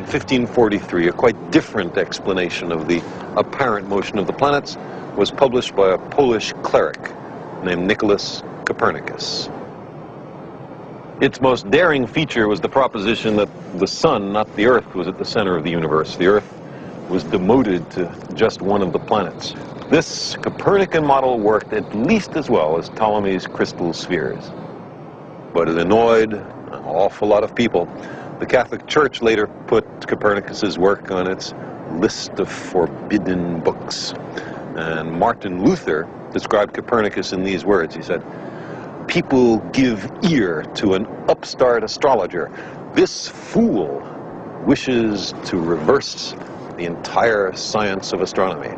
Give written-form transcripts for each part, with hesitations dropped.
in 1543, a quite different explanation of the apparent motion of the planets was published by a Polish cleric named Nicholas Copernicus. Its most daring feature was the proposition that the sun, not the Earth, was at the center of the universe. The Earth was demoted to just one of the planets. This Copernican model worked at least as well as Ptolemy's crystal spheres. But it annoyed an awful lot of people. The Catholic Church later put Copernicus's work on its list of forbidden books. And Martin Luther described Copernicus in these words. He said, "People give ear to an upstart astrologer. This fool wishes to reverse the entire science of astronomy."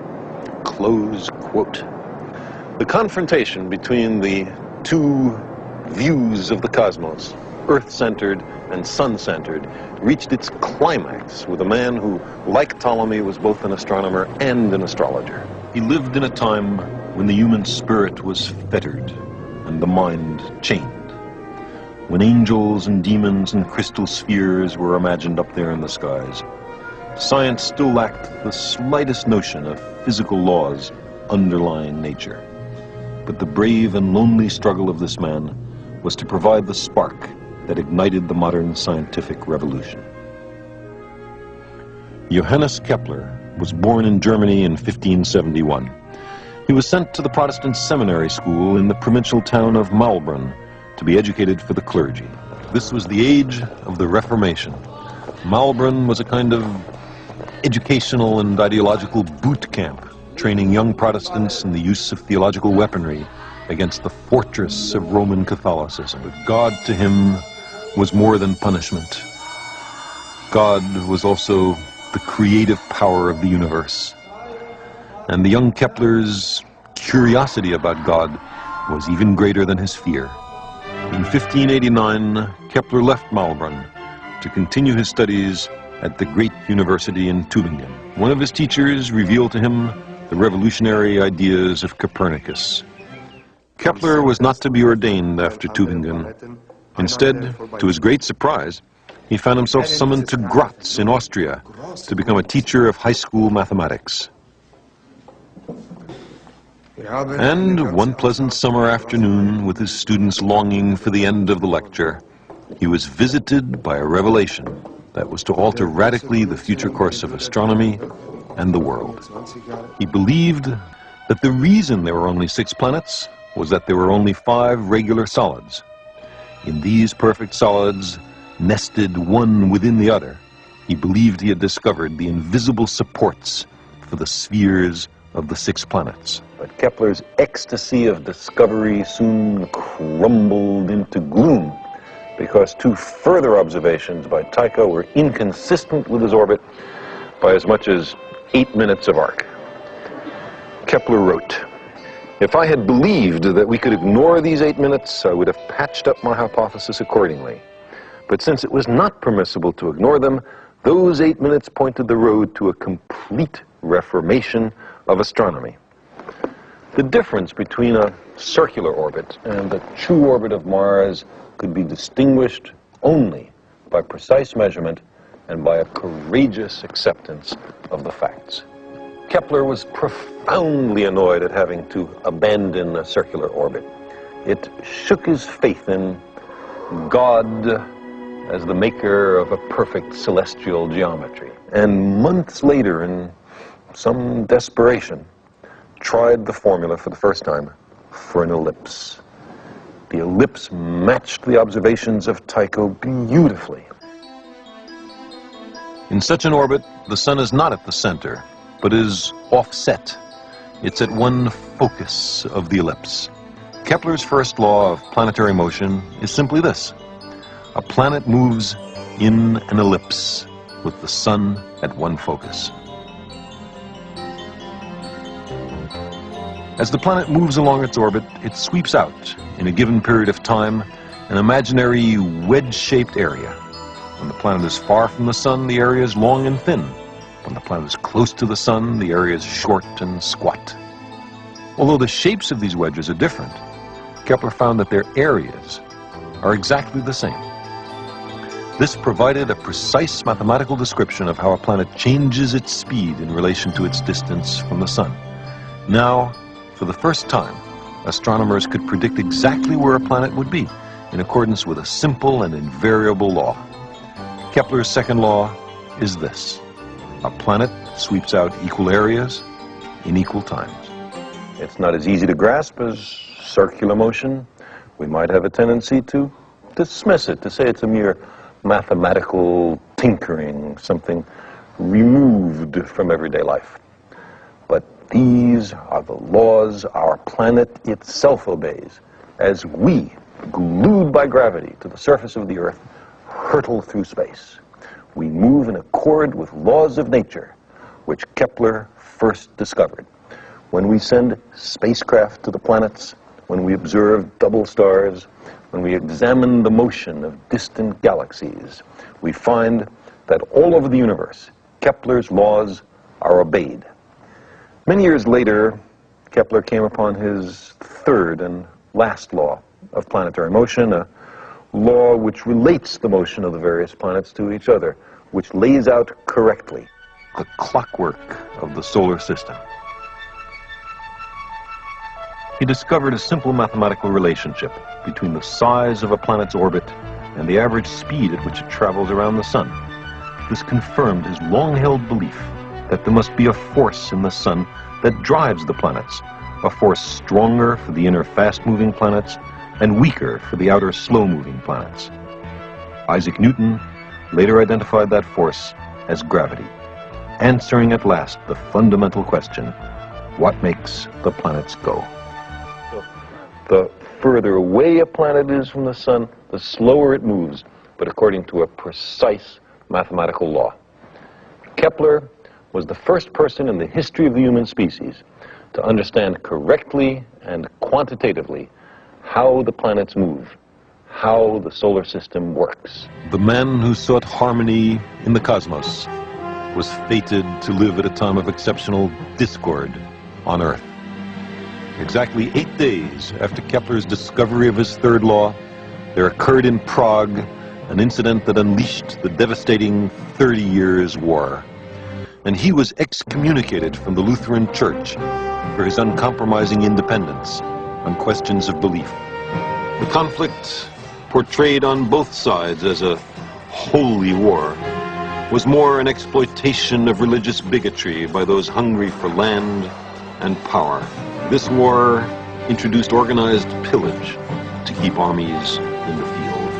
Close quote. The confrontation between the two views of the cosmos, Earth-centered and sun-centered, reached its climax with a man who, like Ptolemy, was both an astronomer and an astrologer. He lived in a time when the human spirit was fettered and the mind chained, when angels and demons and crystal spheres were imagined up there in the skies. Science still lacked the slightest notion of physical laws underlying nature. But the brave and lonely struggle of this man was to provide the spark that ignited the modern scientific revolution. Johannes Kepler was born in Germany in 1571. He was sent to the Protestant seminary school in the provincial town of Maulbronn to be educated for the clergy. This was the age of the Reformation. Maulbronn was a kind of educational and ideological boot camp, training young Protestants in the use of theological weaponry against the fortress of Roman Catholicism. But God to him was more than punishment. God was also the creative power of the universe. And the young Kepler's curiosity about God was even greater than his fear. In 1589, Kepler left Maulbronn to continue his studies at the great university in Tübingen. One of his teachers revealed to him the revolutionary ideas of Copernicus. Kepler was not to be ordained after Tübingen. Instead, to his great surprise, he found himself summoned to Graz in Austria to become a teacher of high school mathematics. And one pleasant summer afternoon, with his students longing for the end of the lecture, he was visited by a revelation that was to alter radically the future course of astronomy and the world. He believed that the reason there were only 6 planets was that there were only 5 regular solids. In these perfect solids, nested one within the other, he believed he had discovered the invisible supports for the spheres of the 6 planets. But Kepler's ecstasy of discovery soon crumbled into gloom, because 2 further observations by Tycho were inconsistent with his orbit by as much as 8 minutes of arc. Kepler wrote, "If I had believed that we could ignore these 8 minutes, I would have patched up my hypothesis accordingly. But since it was not permissible to ignore them, those 8 minutes pointed the road to a complete reformation of astronomy." The difference between a circular orbit and the true orbit of Mars could be distinguished only by precise measurement and by a courageous acceptance of the facts. Kepler was profoundly annoyed at having to abandon a circular orbit. It shook his faith in God as the maker of a perfect celestial geometry. And months later, in some desperation, tried the formula for the first time for an ellipse. The ellipse matched the observations of Tycho beautifully. In such an orbit, the sun is not at the center, but is offset. It's at one focus of the ellipse. Kepler's first law of planetary motion is simply this: a planet moves in an ellipse with the sun at one focus. As the planet moves along its orbit, it sweeps out, in a given period of time, an imaginary wedge-shaped area. When the planet is far from the sun, the area is long and thin. When the planet is close to the sun, the area is short and squat. Although the shapes of these wedges are different, Kepler found that their areas are exactly the same. This provided a precise mathematical description of how a planet changes its speed in relation to its distance from the sun. Now, for the first time, astronomers could predict exactly where a planet would be in accordance with a simple and invariable law. Kepler's second law is this: a planet sweeps out equal areas in equal times. It's not as easy to grasp as circular motion. We might have a tendency to dismiss it, to say it's a mere mathematical tinkering, something removed from everyday life. But these are the laws our planet itself obeys, as we, glued by gravity to the surface of the Earth, hurtle through space. We move in accord with laws of nature, which Kepler first discovered. When we send spacecraft to the planets, when we observe double stars, when we examine the motion of distant galaxies, we find that all over the universe, Kepler's laws are obeyed. Many years later, Kepler came upon his third and last law of planetary motion, a law which relates the motion of the various planets to each other, which lays out correctly the clockwork of the solar system. He discovered a simple mathematical relationship between the size of a planet's orbit and the average speed at which it travels around the sun. This confirmed his long-held belief that there must be a force in the sun that drives the planets, a force stronger for the inner fast-moving planets and weaker for the outer slow-moving planets. Isaac Newton later identified that force as gravity, answering at last the fundamental question: what makes the planets go? The further away a planet is from the sun, the slower it moves, but according to a precise mathematical law. Kepler was the first person in the history of the human species to understand correctly and quantitatively how the planets move, how the solar system works. The man who sought harmony in the cosmos was fated to live at a time of exceptional discord on Earth. Exactly 8 days after Kepler's discovery of his third law, there occurred in Prague an incident that unleashed the devastating 30 Years' War. And he was excommunicated from the Lutheran Church for his uncompromising independence on questions of belief. The conflict, portrayed on both sides as a holy war, was more an exploitation of religious bigotry by those hungry for land and power. This war introduced organized pillage to keep armies in the field.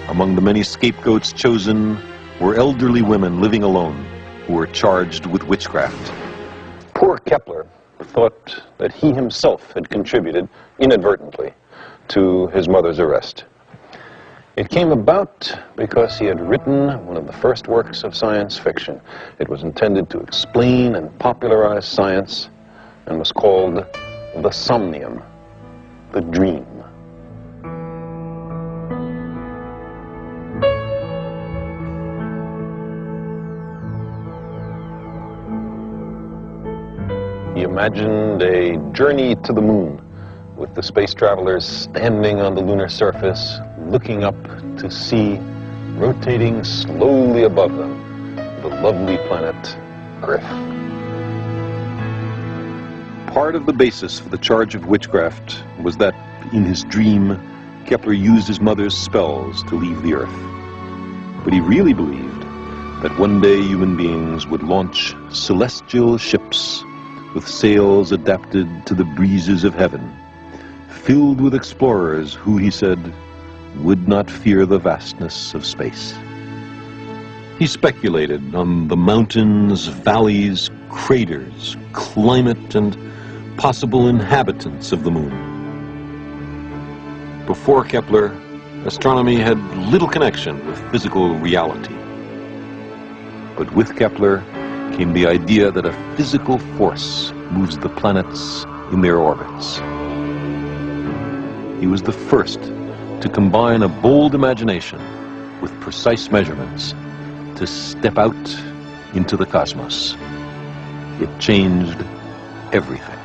Among the many scapegoats chosen were elderly women living alone who were charged with witchcraft. Poor Kepler thought that he himself had contributed inadvertently to his mother's arrest. It came about because he had written one of the first works of science fiction. It was intended to explain and popularize science and was called The Somnium, the Dream. He imagined a journey to the moon with the space travelers standing on the lunar surface, looking up to see, rotating slowly above them, the lovely planet Earth. Part of the basis for the charge of witchcraft was that, in his dream, Kepler used his mother's spells to leave the Earth. But he really believed that one day human beings would launch celestial ships with sails adapted to the breezes of heaven, filled with explorers who, he said, would not fear the vastness of space. He speculated on the mountains, valleys, craters, climate, and possible inhabitants of the moon. Before Kepler, astronomy had little connection with physical reality. But with Kepler came the idea that a physical force moves the planets in their orbits. He was the first to combine a bold imagination with precise measurements to step out into the cosmos. It changed everything.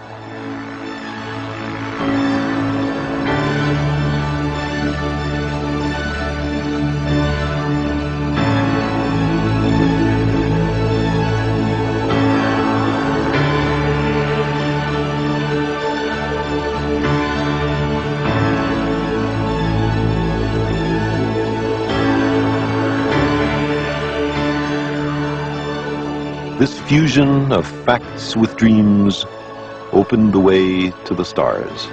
This fusion of facts with dreams opened the way to the stars.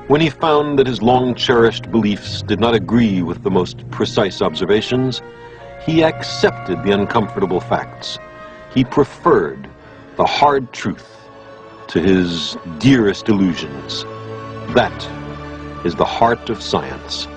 When he found that his long-cherished beliefs did not agree with the most precise observations, he accepted the uncomfortable facts. He preferred the hard truth to his dearest illusions. That is the heart of science.